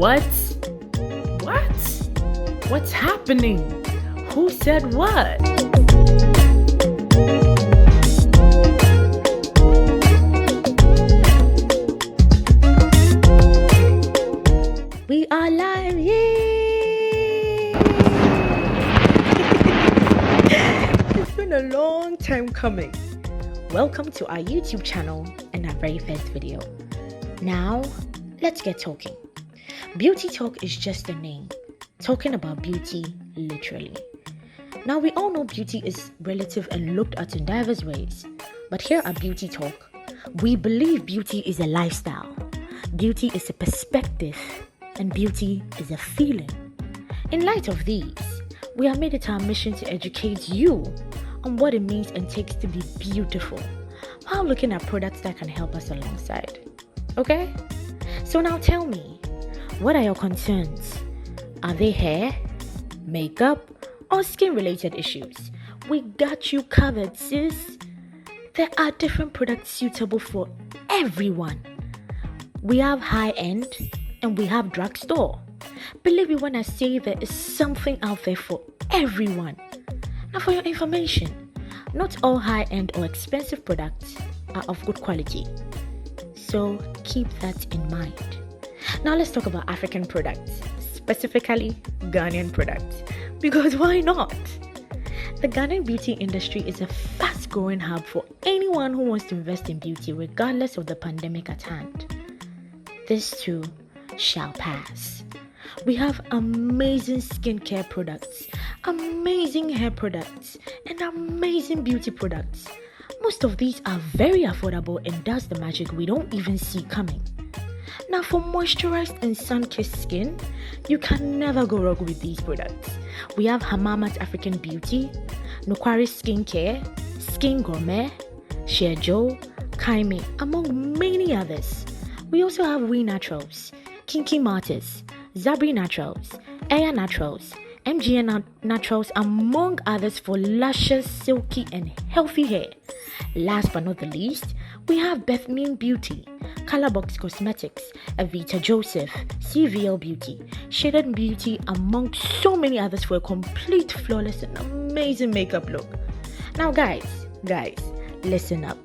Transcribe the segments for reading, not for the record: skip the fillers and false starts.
What? What? What's happening? Who said what? We are live, yay! It's been a long time coming. Welcome to our YouTube channel and our very first video. Now, let's get talking. Beauty talk is just a name, talking about beauty literally. Now, we all know beauty is relative and looked at in diverse ways, but here at Beauty Talk, we believe beauty is a lifestyle, beauty is a perspective, and beauty is a feeling. In light of these, we have made it our mission to educate you on what it means and takes to be beautiful, while looking at products that can help us alongside. Okay? So now tell me, what are your concerns? Are they hair, makeup, or skin-related issues? We got you covered, sis. There are different products suitable for everyone. We have high-end and we have drugstore. Believe me when I say there is something out there for everyone. Now for your information, not all high-end or expensive products are of good quality. So keep that in mind. Now let's talk about African products, specifically Ghanaian products, because why not? The Ghanaian beauty industry is a fast-growing hub for anyone who wants to invest in beauty regardless of the pandemic at hand. This too shall pass. We have amazing skincare products, amazing hair products, and amazing beauty products. Most of these are very affordable and does the magic we don't even see coming. Now for moisturized and sun-kissed skin, you can never go wrong with these products. We have Hamamat African Beauty, Nokwari Skincare, Skin Gourmet, Shejo, Kaime, among many others. We also have We Naturals, Kinky Martyrs, Zabri Naturals, Aya Naturals, MGN Naturals, among others for luscious, silky, and healthy hair. Last but not the least, we have Bethmine Beauty, Colorbox Cosmetics, Avita Joseph, CVL Beauty, Shaded Beauty, among so many others for a complete, flawless, and amazing makeup look. Now guys, listen up.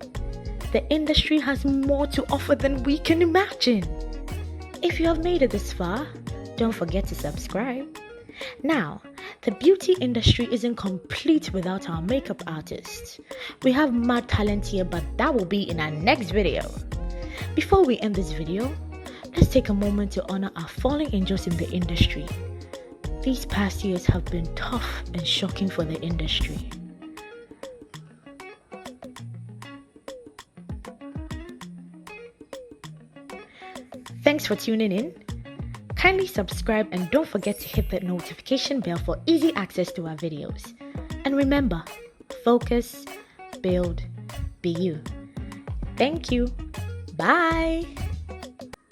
The industry has more to offer than we can imagine. If you have made it this far, don't forget to subscribe. Now, the beauty industry isn't complete without our makeup artists. We have mad talent here, but that will be in our next video. Before we end this video, let's take a moment to honor our fallen angels in the industry. These past years have been tough and shocking for the industry. Thanks for tuning in. Kindly subscribe and don't forget to hit that notification bell for easy access to our videos. And remember, focus, build, be you. Thank you. Bye.